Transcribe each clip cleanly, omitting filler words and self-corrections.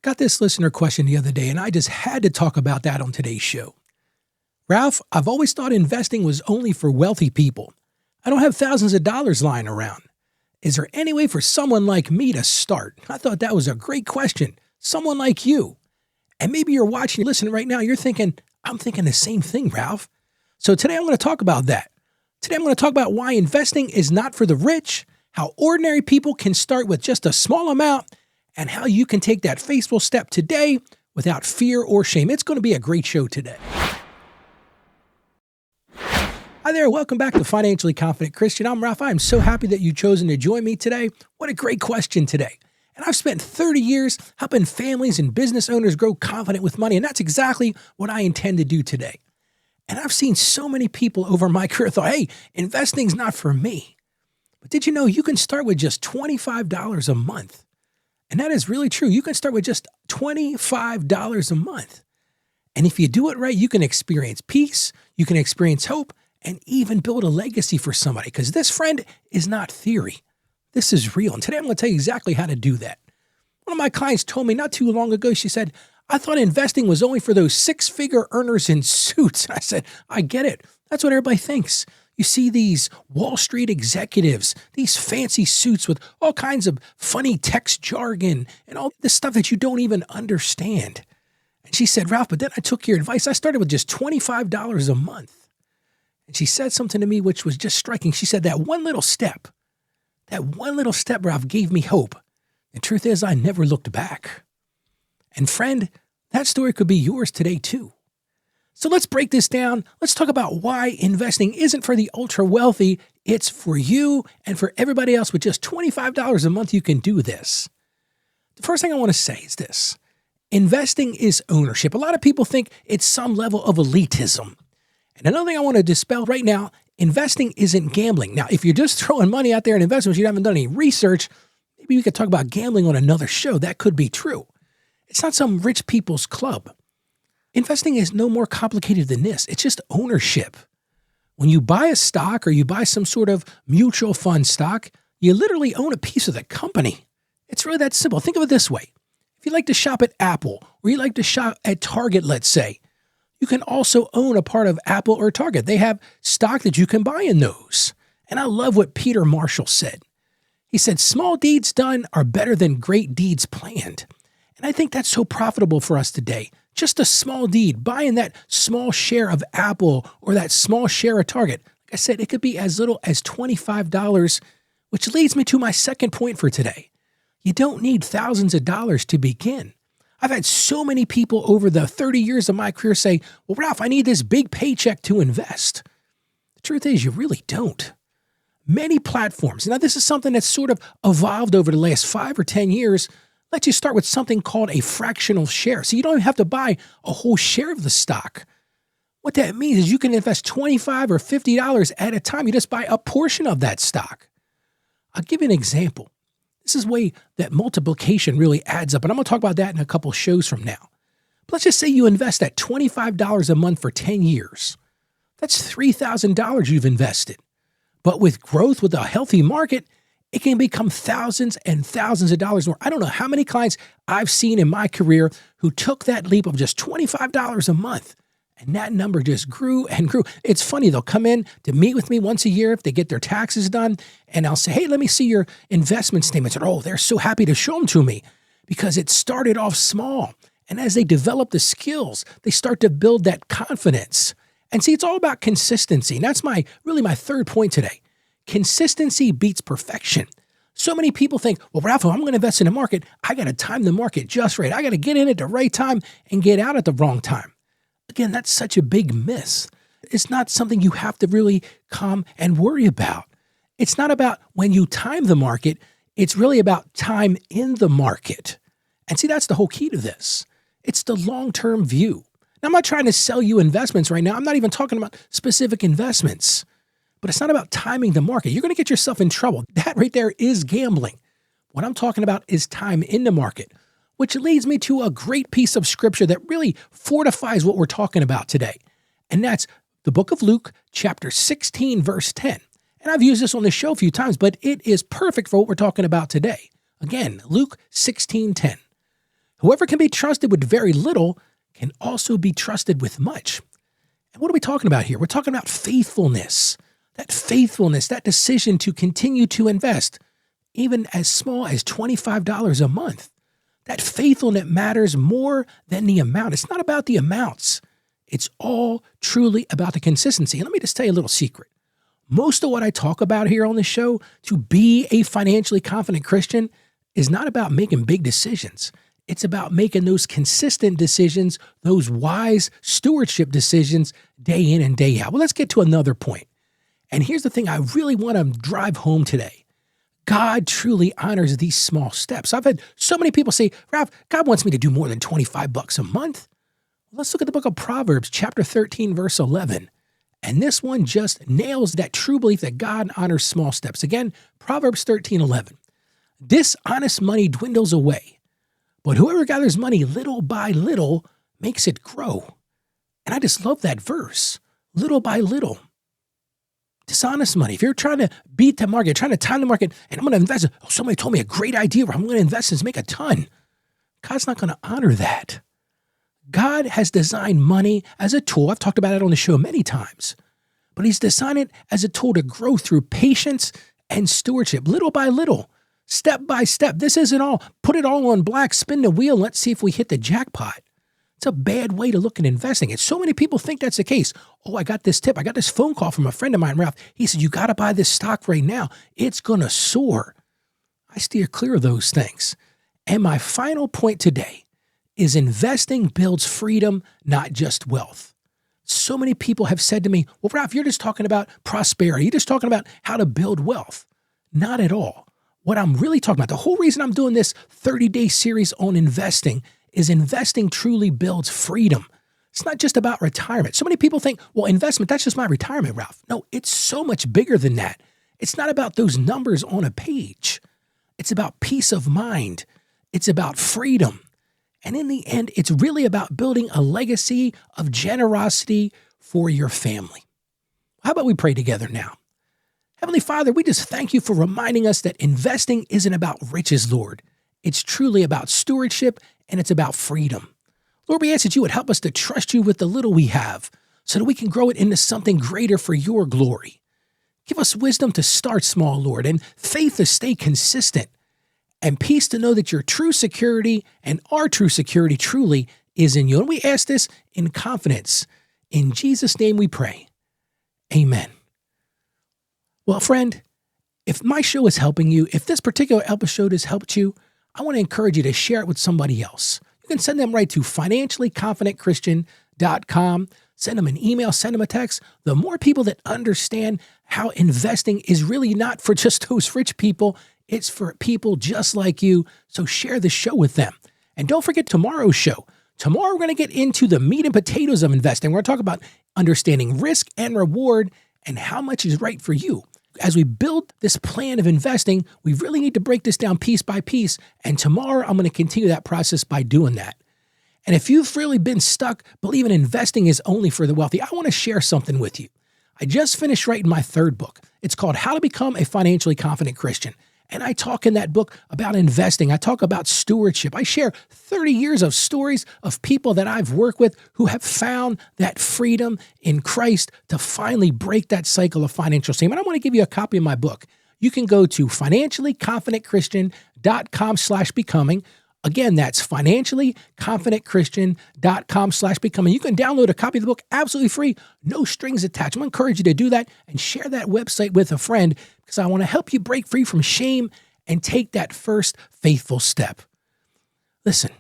Got this listener question the other day, and I just had to talk about that on today's show. Ralph, I've always thought investing was only for wealthy people. I don't have thousands of dollars lying around. Is there any way for someone like me to start? I thought that was a great question. Someone like you. And maybe you're watching, listening right now, you're thinking, I'm thinking the same thing, Ralph. So today I'm going to talk about that. Today I'm going to talk about why investing is not for the rich, how ordinary people can start with just a small amount, and how you can take that faithful step today without fear or shame. It's going to be a great show today. Hi there, welcome back to Financially Confident Christian. I'm Ralph. I'm so happy that you've chosen to join me today. What a great question today. And I've spent 30 years helping families and business owners grow confident with money, and that's exactly what I intend to do today. And I've seen so many people over my career thought, hey, investing's not for me. But did you know you can start with just $25 a month? And that is really true. You can start with just $25 a month. And if you do it right, you can experience peace, you can experience hope, and even build a legacy for somebody. Because this, friend, is not theory. This is real. And today I'm going to tell you exactly how to do that. One of my clients told me not too long ago, she said, I thought investing was only for those six-figure earners in suits. And I said, I get it. That's what everybody thinks. You see these Wall Street executives, these fancy suits with all kinds of funny text jargon and all this stuff that you don't even understand. And she said, Ralph, but then I took your advice. I started with just $25 a month. And she said something to me which was just striking. She said, that one little step, Ralph, gave me hope. The truth is, I never looked back. And friend, that story could be yours today too. So let's break this down. Let's talk about why investing isn't for the ultra wealthy. It's for you and for everybody else. With just $25 a month, you can do this. The first thing I want to say is this. Investing is ownership. A lot of people think it's some level of elitism. And another thing I want to dispel right now, investing isn't gambling. Now, if you're just throwing money out there in investments, you haven't done any research, maybe we could talk about gambling on another show. That could be true. It's not some rich people's club. Investing is no more complicated than this. It's just ownership. When you buy a stock or you buy some sort of mutual fund stock, you literally own a piece of the company. It's really that simple. Think of it this way. If you like to shop at Apple or you like to shop at Target, let's say, you can also own a part of Apple or Target. They have stock that you can buy in those. And I love what Peter Marshall said. He said, small deeds done are better than great deeds planned. And I think that's so profitable for us today. Just a small deed, buying that small share of Apple or that small share of Target. Like I said, it could be as little as $25, which leads me to my second point for today. You don't need thousands of dollars to begin. I've had so many people over the 30 years of my career say, well, Ralph, I need this big paycheck to invest. The truth is, you really don't. Many platforms, now this is something that's sort of evolved over the last 5 or 10 years, let you start with something called a fractional share. So you don't have to buy a whole share of the stock. What that means is you can invest $25 or $50 at a time. You just buy a portion of that stock. I'll give you an example. This is the way that multiplication really adds up. And I'm going to talk about that in a couple shows from now. But let's just say you invest at $25 a month for 10 years. That's $3,000 you've invested. But with growth, with a healthy market, it can become thousands and thousands of dollars more. I don't know how many clients I've seen in my career who took that leap of just $25 a month, and that number just grew and grew. It's funny, they'll come in to meet with me once a year if they get their taxes done, and I'll say, hey, let me see your investment statements. And oh, they're so happy to show them to me because it started off small. And as they develop the skills, they start to build that confidence. And see, it's all about consistency. And that's really my third point today. Consistency beats perfection. So many people think, well, Ralph, if I'm going to invest in the market, I got to time the market just right. I got to get in at the right time and get out at the wrong time. Again, that's such a big miss. It's not something you have to really come and worry about. It's not about when you time the market. It's really about time in the market. And see, that's the whole key to this. It's the long-term view. Now, I'm not trying to sell you investments right now. I'm not even talking about specific investments. But it's not about timing the market. You're going to get yourself in trouble. That right there is gambling. What I'm talking about is time in the market, which leads me to a great piece of scripture that really fortifies what we're talking about today. And that's the book of Luke, chapter 16, verse 10. And I've used this on the show a few times, but it is perfect for what we're talking about today. Again, Luke 16:10. Whoever can be trusted with very little can also be trusted with much. And what are we talking about here? We're talking about faithfulness. That faithfulness, that decision to continue to invest, even as small as $25 a month. That faithfulness matters more than the amount. It's not about the amounts. It's all truly about the consistency. And let me just tell you a little secret. Most of what I talk about here on the show, to be a financially confident Christian, is not about making big decisions. It's about making those consistent decisions, those wise stewardship decisions day in and day out. Well, let's get to another point. And here's the thing I really want to drive home today. God truly honors these small steps. I've had so many people say, Ralph, God wants me to do more than $25 a month. Let's look at the book of Proverbs, chapter 13, verse 11. And this one just nails that true belief that God honors small steps. Again, Proverbs 13:11. Dishonest money dwindles away, but whoever gathers money little by little makes it grow. And I just love that verse. Little by little. Dishonest money. If you're trying to beat the market, trying to time the market, and I'm going to invest, somebody told me a great idea where I'm going to invest and make a ton. God's not going to honor that. God has designed money as a tool. I've talked about it on the show many times, but he's designed it as a tool to grow through patience and stewardship, little by little, step by step. This isn't all, put it all on black, spin the wheel, and let's see if we hit the jackpot. It's a bad way to look at investing. And so many people think that's the case. Oh, I got this tip. I got this phone call from a friend of mine, Ralph. He said, you got to buy this stock right now. It's going to soar. I steer clear of those things. And my final point today is investing builds freedom, not just wealth. So many people have said to me, well, Ralph, you're just talking about prosperity. You're just talking about how to build wealth. Not at all. What I'm really talking about, the whole reason I'm doing this 30-day series on investing is investing truly builds freedom. It's not just about retirement. So many people think, well, investment, that's just my retirement, Ralph. No, it's so much bigger than that. It's not about those numbers on a page. It's about peace of mind. It's about freedom. And in the end, it's really about building a legacy of generosity for your family. How about we pray together now? Heavenly Father, we just thank you for reminding us that investing isn't about riches, Lord. It's truly about stewardship, and it's about freedom. Lord, we ask that you would help us to trust you with the little we have so that we can grow it into something greater for your glory. Give us wisdom to start small, Lord, and faith to stay consistent, and peace to know that your true security and our true security truly is in you. And we ask this in confidence. In Jesus' name we pray. Amen. Well, friend, if my show is helping you, if this particular episode has helped you, I want to encourage you to share it with somebody else. You can send them right to financiallyconfidentchristian.com. Send them an email, send them a text. The more people that understand how investing is really not for just those rich people, it's for people just like you. So share the show with them. And don't forget tomorrow's show. Tomorrow we're going to get into the meat and potatoes of investing. We're going to talk about understanding risk and reward and how much is right for you. As we build this plan of investing, we really need to break this down piece by piece. And tomorrow, I'm going to continue that process by doing that. And if you've really been stuck believing investing is only for the wealthy, I want to share something with you. I just finished writing my third book. It's called How to Become a Financially Confident Christian. And I talk in that book about investing. I talk about stewardship. I share 30 years of stories of people that I've worked with who have found that freedom in Christ to finally break that cycle of financial shame. And I want to give you a copy of my book. You can go to financiallyconfidentchristian.com/becoming. Again, that's financiallyconfidentchristian.com/becoming. You can download a copy of the book absolutely free, no strings attached. I'm going to encourage you to do that and share that website with a friend because I want to help you break free from shame and take that first faithful step. Listen,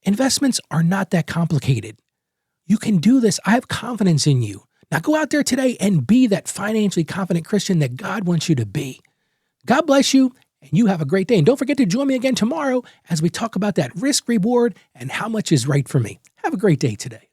investments are not that complicated. You can do this. I have confidence in you. Now go out there today and be that financially confident Christian that God wants you to be. God bless you. And you have a great day. And don't forget to join me again tomorrow as we talk about that risk reward and how much is right for me. Have a great day today.